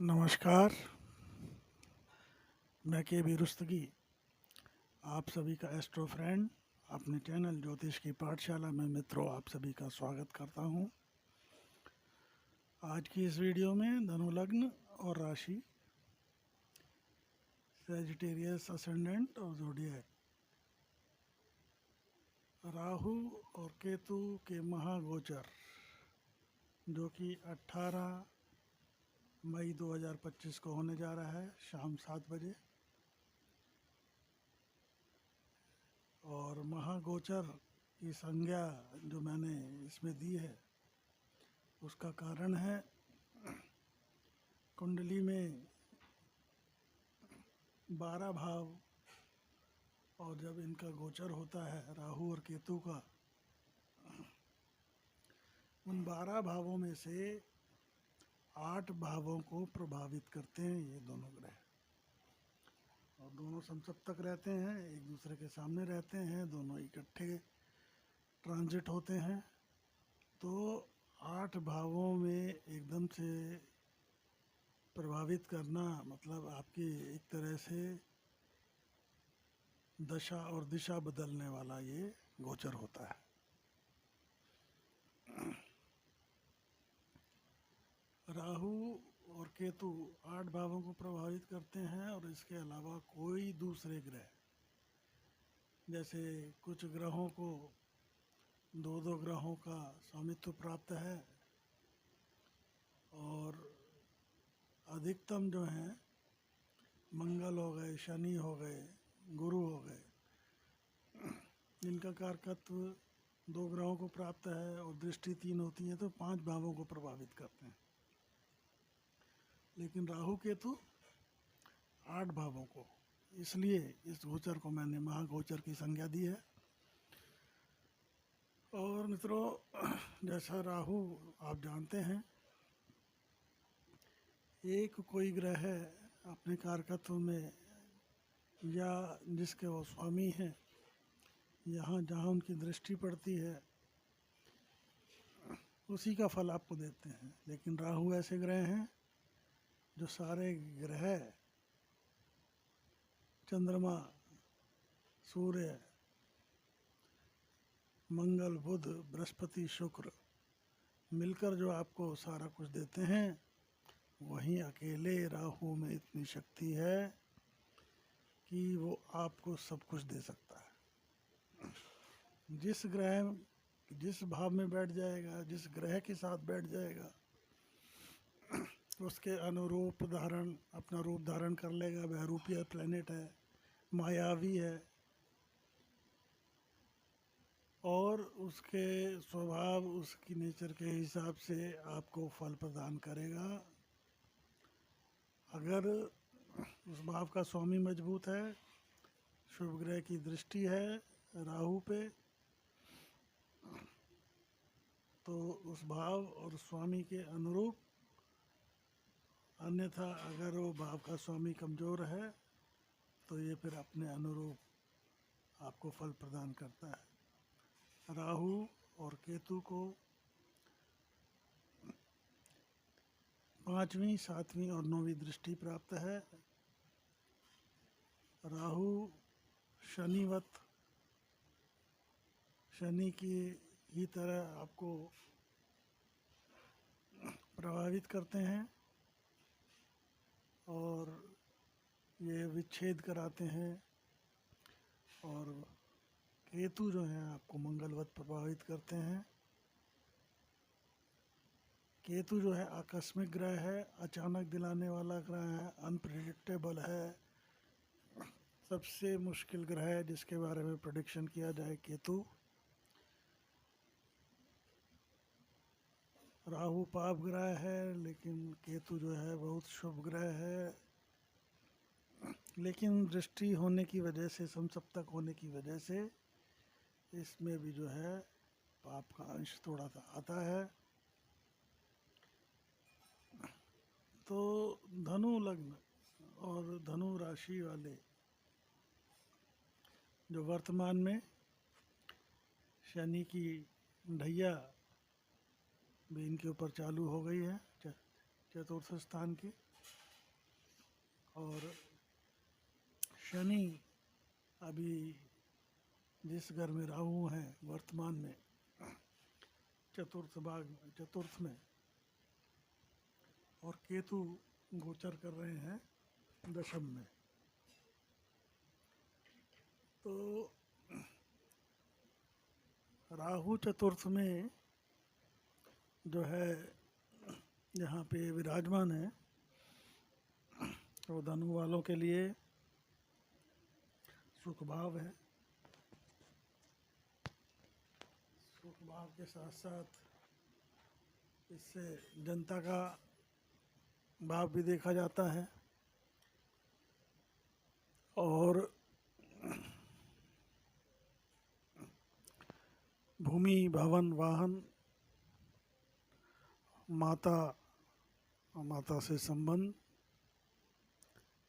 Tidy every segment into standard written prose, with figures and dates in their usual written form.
नमस्कार। मैं के बी रुस्तगी आप सभी का एस्ट्रो फ्रेंड अपने चैनल ज्योतिष की पाठशाला में मित्रों आप सभी का स्वागत करता हूं। आज की इस वीडियो में धनु लग्न और राशि, सैजिटेरियस असेंडेंट और ज़ोडिएक, राहु और केतु के महागोचर जो कि 18 मई 2025 को होने जा रहा है शाम 7 बजे। और महागोचर की संज्ञा जो मैंने इसमें दी है उसका कारण है कुंडली में 12 भाव, और जब इनका गोचर होता है राहु और केतु का, उन 12 भावों में से 8 भावों को प्रभावित करते हैं ये दोनों ग्रह। और दोनों समसप्तक रहते हैं, एक दूसरे के सामने रहते हैं, दोनों इकट्ठे ट्रांजिट होते हैं। तो 8 भावों में एकदम से प्रभावित करना मतलब आपकी एक तरह से दशा और दिशा बदलने वाला ये गोचर होता है। राहु और केतु 8 भावों को प्रभावित करते हैं, और इसके अलावा कोई दूसरे ग्रह, जैसे कुछ ग्रहों को दो ग्रहों का स्वामित्व प्राप्त है, और अधिकतम जो हैं मंगल हो गए, शनि हो गए, गुरु हो गए, इनका कारकत्व 2 ग्रहों को प्राप्त है और दृष्टि 3 होती है तो 5 भावों को प्रभावित करते हैं। लेकिन राहु केतु 8 भावों को, इसलिए इस गोचर को मैंने महागोचर की संज्ञा दी है। और मित्रों, जैसा राहु आप जानते हैं, एक कोई ग्रह है अपने कारकत्व में या जिसके वो स्वामी हैं, यहाँ जहाँ उनकी दृष्टि पड़ती है उसी का फल आपको देते हैं। लेकिन राहु ऐसे ग्रह हैं जो सारे ग्रह, चंद्रमा, सूर्य, मंगल, बुध, बृहस्पति, शुक्र मिलकर जो आपको सारा कुछ देते हैं, वहीं अकेले राहु में इतनी शक्ति है कि वो आपको सब कुछ दे सकता है। जिस ग्रह जिस भाव में बैठ जाएगा, जिस ग्रह के साथ बैठ जाएगा, उसके अनुरूप अपना रूप धारण कर लेगा। वह रूपीय प्लेनेट है, मायावी है, और उसके स्वभाव, उसकी नेचर के हिसाब से आपको फल प्रदान करेगा। अगर उस भाव का स्वामी मजबूत है, शुभ ग्रह की दृष्टि है राहु पे, तो उस भाव और स्वामी के अनुरूप। अन्यथा अगर वो भाव का स्वामी कमज़ोर है तो ये फिर अपने अनुरूप आपको फल प्रदान करता है। राहु और केतु को 5वीं, 7वीं और 9वीं दृष्टि प्राप्त है। राहु शनिवत, शनि की ही तरह आपको प्रभावित करते हैं, और ये विच्छेद कराते हैं। और केतु जो है आपको मंगलवत प्रभावित करते हैं। केतु जो है आकस्मिक ग्रह है, अचानक दिलाने वाला ग्रह है, अनप्रिडिक्टेबल है, सबसे मुश्किल ग्रह है जिसके बारे में प्रेडिक्शन किया जाए केतु। राहु पाप ग्रह है, लेकिन केतु जो है बहुत शुभ ग्रह है। लेकिन दृष्टि होने की वजह से, समसप्तक होने की वजह से इसमें भी जो है पाप का अंश थोड़ा सा आता है। तो धनु लग्न और धनु राशि वाले जो वर्तमान में शनि की ढैया भी इनके ऊपर चालू हो गई है, चतुर्थ स्थान की, और शनि अभी जिस घर में राहु हैं वर्तमान में चतुर्थ में, और केतु गोचर कर रहे हैं दशम में। तो राहु चतुर्थ में जो है यहाँ पे विराजमान है, तो धनु वालों के लिए सुख भाव है। सुख भाव के साथ साथ इससे जनता का भाव भी देखा जाता है, और भूमि, भवन, वाहन, माता से संबंध,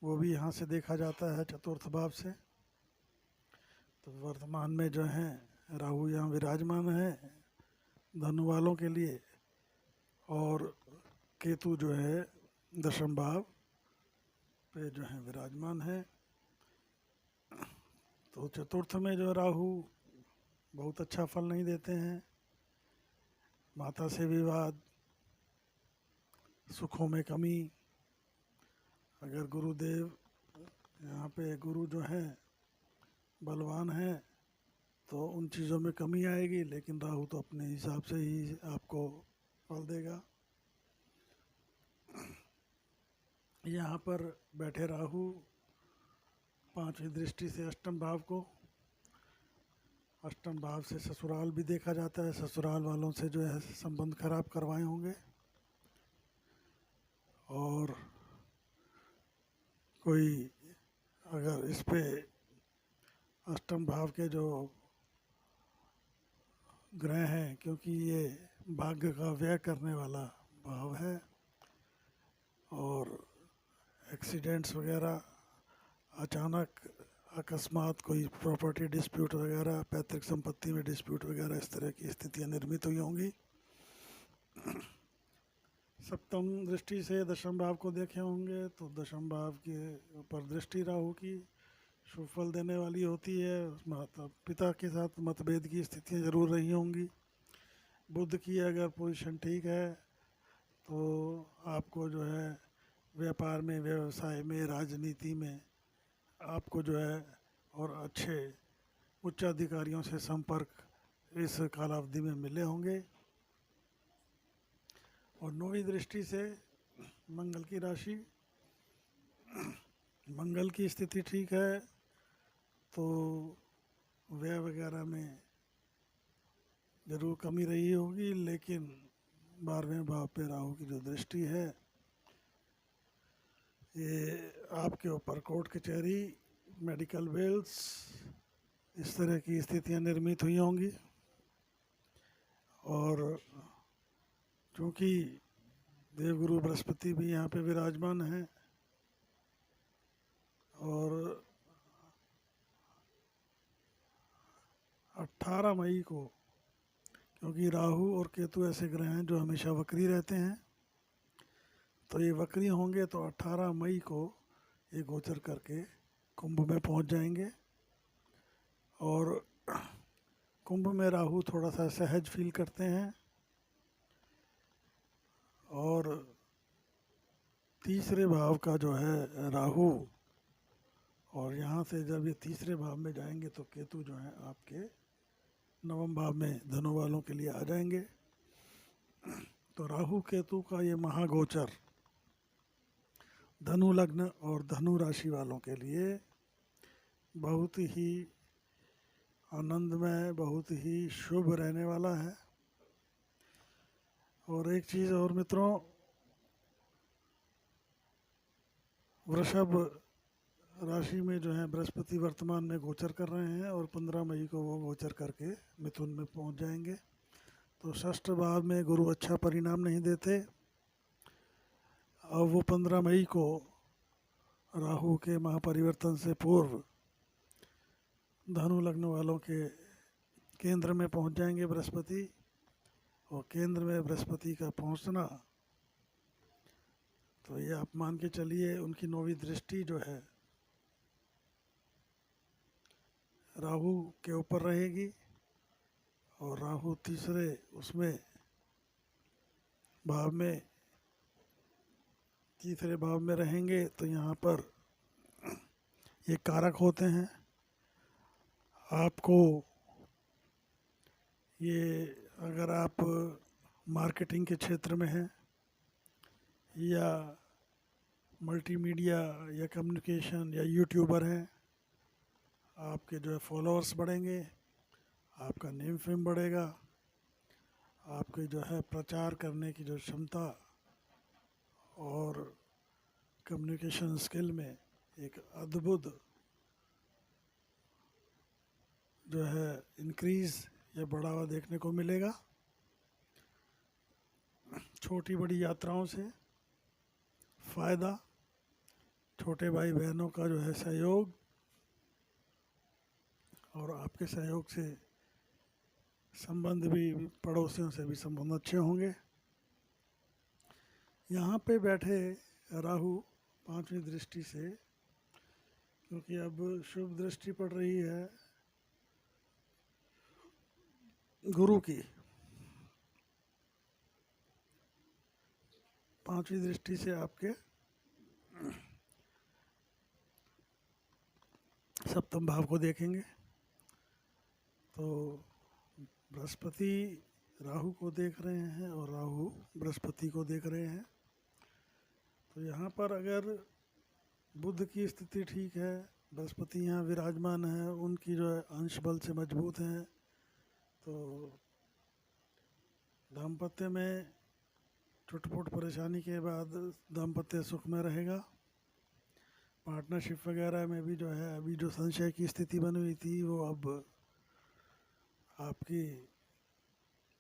वो भी यहाँ से देखा जाता है चतुर्थ भाव से। तो वर्तमान में जो है राहु यहाँ विराजमान है धनु वालों के लिए, और केतु जो है दशम भाव पे जो है विराजमान है। तो चतुर्थ में जो राहु बहुत अच्छा फल नहीं देते हैं, माता से विवाद, सुखों में कमी। अगर गुरुदेव यहाँ पे गुरु जो हैं बलवान हैं तो उन चीज़ों में कमी आएगी, लेकिन राहु तो अपने हिसाब से ही आपको फल देगा। यहाँ पर बैठे राहु पांचवी दृष्टि से अष्टम भाव को, अष्टम भाव से ससुराल भी देखा जाता है। ससुराल वालों से जो है संबंध खराब करवाए होंगे, और कोई अगर इस पे अष्टम भाव के जो ग्रह हैं, क्योंकि ये भाग्य का व्यय करने वाला भाव है, और एक्सीडेंट्स वगैरह, अचानक अकस्मात कोई प्रॉपर्टी डिस्प्यूट वगैरह, पैतृक संपत्ति में डिस्प्यूट वगैरह, इस तरह की स्थितियां निर्मित हुई होंगी। सप्तम दृष्टि से दशम भाव को देखे होंगे, तो दशम भाव के ऊपर दृष्टि राहु की शुभ फल देने वाली होती है। माता पिता के साथ मतभेद की स्थितियां जरूर रही होंगी। बुध की अगर पोजीशन ठीक है तो आपको जो है व्यापार में, व्यवसाय में, राजनीति में आपको जो है और अच्छे उच्च अधिकारियों से संपर्क इस कालावधि में मिले होंगे। और नौवीं दृष्टि से मंगल की राशि, मंगल की स्थिति ठीक है तो व्यय वगैरह में जरूर कमी रही होगी, लेकिन 12वें भाव पे राहु की जो दृष्टि है ये आपके ऊपर कोर्ट कचहरी, मेडिकल बिल्स, इस तरह की स्थितियां निर्मित हुई होंगी। और चूँकि देवगुरु बृहस्पति भी यहाँ पे विराजमान हैं, और 18 मई को, क्योंकि राहु और केतु ऐसे ग्रह हैं जो हमेशा वक्री रहते हैं, तो ये वक्री होंगे तो 18 मई को ये गोचर करके कुंभ में पहुंच जाएंगे। और कुंभ में राहु थोड़ा सा सहज फील करते हैं, और तीसरे भाव का जो है राहु, और यहाँ से जब ये तीसरे भाव में जाएंगे तो केतु जो है आपके नवम भाव में धनु वालों के लिए आ जाएंगे। तो राहु केतु का ये महागोचर धनु लग्न और धनु राशि वालों के लिए बहुत ही आनंदमय, बहुत ही शुभ रहने वाला है। और एक चीज़ और मित्रों, वृषभ राशि में जो है बृहस्पति वर्तमान में गोचर कर रहे हैं, और 15 मई को वो गोचर करके मिथुन में पहुंच जाएंगे। तो षष्ठ भाव में गुरु अच्छा परिणाम नहीं देते। अब वो 15 मई को राहु के महापरिवर्तन से पूर्व धनु लग्न वालों के केंद्र में पहुंच जाएंगे बृहस्पति, और केंद्र में बृहस्पति का पहुंचना तो ये आप मान के चलिए उनकी 9वीं दृष्टि जो है राहु के ऊपर रहेगी, और राहु तीसरे उसमें भाव में, तीसरे भाव में रहेंगे। तो यहाँ पर ये कारक होते हैं आपको। ये अगर आप मार्केटिंग के क्षेत्र में हैं या मल्टीमीडिया या कम्युनिकेशन या यूट्यूबर हैं, आपके जो है फॉलोअर्स बढ़ेंगे, आपका नेम फेम बढ़ेगा, आपके जो है प्रचार करने की जो क्षमता और कम्युनिकेशन स्किल में एक अद्भुत जो है इंक्रीज़ या बढ़ावा देखने को मिलेगा। छोटी बड़ी यात्राओं से फ़ायदा, छोटे भाई बहनों का जो है सहयोग, और आपके सहयोग से संबंध भी, पड़ोसियों से भी संबंध अच्छे होंगे। यहाँ पे बैठे राहु 5वीं दृष्टि से, क्योंकि अब शुभ दृष्टि पड़ रही है गुरु की, 5वीं दृष्टि से आपके सप्तम भाव को देखेंगे। तो बृहस्पति राहु को देख रहे हैं और राहु बृहस्पति को देख रहे हैं। तो यहाँ पर अगर बुध की स्थिति ठीक है, बृहस्पति यहाँ विराजमान है, उनकी जो है अंश बल से मजबूत हैं, तो दाम्पत्य में छुटपुट परेशानी के बाद दाम्पत्य सुख में रहेगा। पार्टनरशिप वगैरह में भी जो है अभी जो संशय की स्थिति बनी हुई थी, वो अब आपकी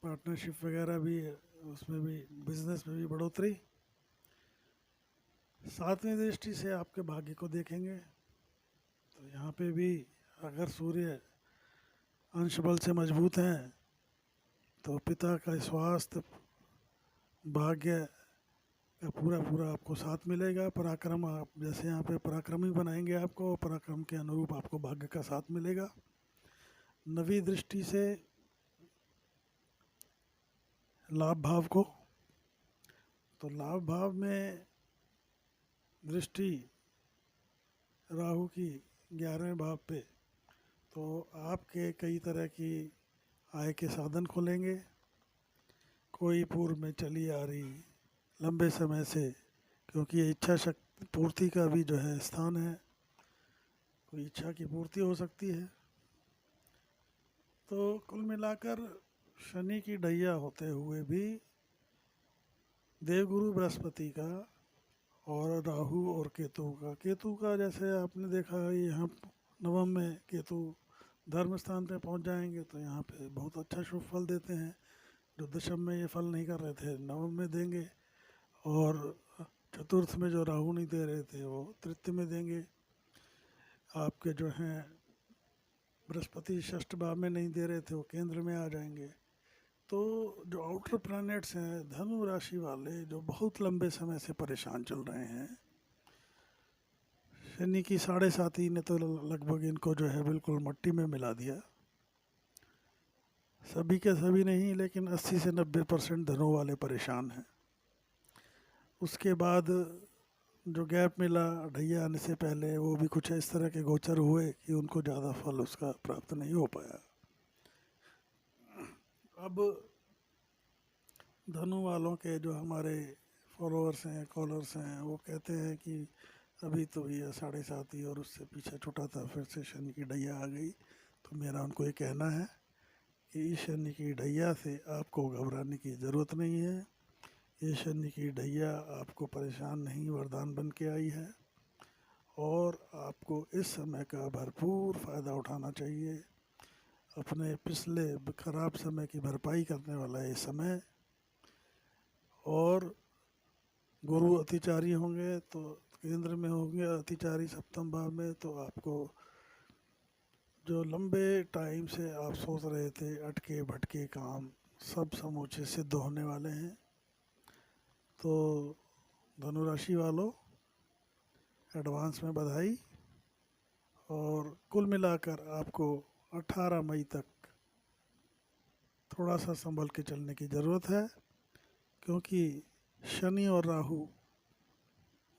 पार्टनरशिप वगैरह भी, उसमें भी, बिजनेस में भी बढ़ोतरी। 7वीं दृष्टि से आपके भाग्य को देखेंगे। तो यहाँ पे भी अगर सूर्य अंश बल से मजबूत हैं तो पिता का स्वास्थ्य, भाग्य का पूरा पूरा आपको साथ मिलेगा। पराक्रम, आप जैसे यहाँ पे पराक्रमी बनाएंगे आपको, पराक्रम के अनुरूप आपको भाग्य का साथ मिलेगा। 9वीं दृष्टि से लाभ भाव को, तो लाभ भाव में दृष्टि राहु की 11वें भाव पे, तो आपके कई तरह की आय के साधन खुलेंगे। कोई पूर्व में चली आ रही लंबे समय से, क्योंकि ये इच्छा शक्ति पूर्ति का भी जो है स्थान है, कोई इच्छा की पूर्ति हो सकती है। तो कुल मिलाकर शनि की ढैया होते हुए भी देवगुरु बृहस्पति का और राहु और केतु का जैसे आपने देखा यहाँ नवम में केतु धर्म स्थान पे पहुँच जाएंगे तो यहाँ पे बहुत अच्छा शुभ फल देते हैं। जो दशम में ये फल नहीं कर रहे थे, नवम में देंगे, और चतुर्थ में जो राहु नहीं दे रहे थे वो तृतीय में देंगे। आपके जो हैं बृहस्पति षष्ठ भाव में नहीं दे रहे थे, वो केंद्र में आ जाएंगे। तो जो आउटर प्लैनेट्स हैं धनु राशि वाले, जो बहुत लंबे समय से परेशान चल रहे हैं, शनि की 7.5 ने तो लगभग इनको जो है बिल्कुल मट्टी में मिला दिया। सभी के सभी नहीं, लेकिन 80 से 90% धनु वाले परेशान हैं। उसके बाद जो गैप मिला ढैया आने से पहले, वो भी कुछ इस तरह के गोचर हुए कि उनको ज़्यादा फल उसका प्राप्त नहीं हो पाया। अब धनु वालों के जो हमारे फॉलोअर्स हैं, कॉलर्स हैं, वो कहते हैं कि अभी तो भैया 7.5 ही और उससे पीछे छुटा था, फिर से शनि की ढैया आ गई। तो मेरा उनको ये कहना है कि इस शनि की ढैया से आपको घबराने की ज़रूरत नहीं है। ये शनि की ढैया आपको परेशान नहीं, वरदान बन के आई है, और आपको इस समय का भरपूर फ़ायदा उठाना चाहिए। अपने पिछले खराब समय की भरपाई करने वाला ये समय, और गुरु अतिचारी होंगे तो केंद्र में होंगे, अतिचारी सप्तम भाव में, तो आपको जो लंबे टाइम से आप सोच रहे थे अटके भटके काम सब समूचे सिद्ध होने वाले हैं। तो धनु राशि वालों, एडवांस में बधाई। और कुल मिलाकर आपको 18 मई तक थोड़ा सा संभल के चलने की ज़रूरत है, क्योंकि शनि और राहु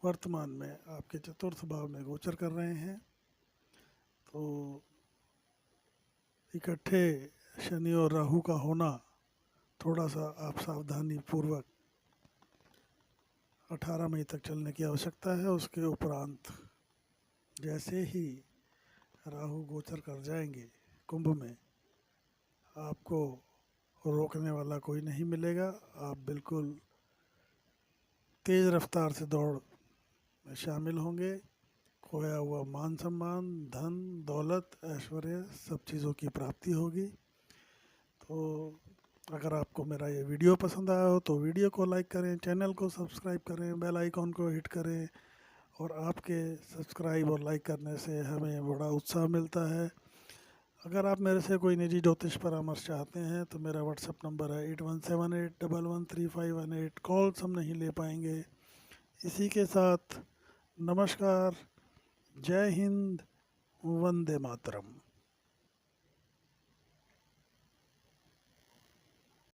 वर्तमान में आपके चतुर्थ भाव में गोचर कर रहे हैं। तो इकट्ठे शनि और राहु का होना, थोड़ा सा आप सावधानी पूर्वक 18 मई तक चलने की आवश्यकता है। उसके उपरांत जैसे ही राहु गोचर कर जाएंगे कुंभ में, आपको रोकने वाला कोई नहीं मिलेगा। आप बिल्कुल तेज़ रफ्तार से दौड़ में शामिल होंगे। खोया हुआ मान सम्मान, धन दौलत ऐश्वर्य सब चीज़ों की प्राप्ति होगी। तो अगर आपको मेरा ये वीडियो पसंद आया हो तो वीडियो को लाइक करें, चैनल को सब्सक्राइब करें, बेल आइकॉन को हिट करें। और आपके सब्सक्राइब और लाइक करने से हमें बड़ा उत्साह मिलता है। अगर आप मेरे से कोई निजी ज्योतिष परामर्श चाहते हैं तो मेरा व्हाट्सएप नंबर है 8178113518। कॉल्स हम नहीं ले पाएंगे। इसी के साथ नमस्कार, जय हिंद, वंदे मातरम।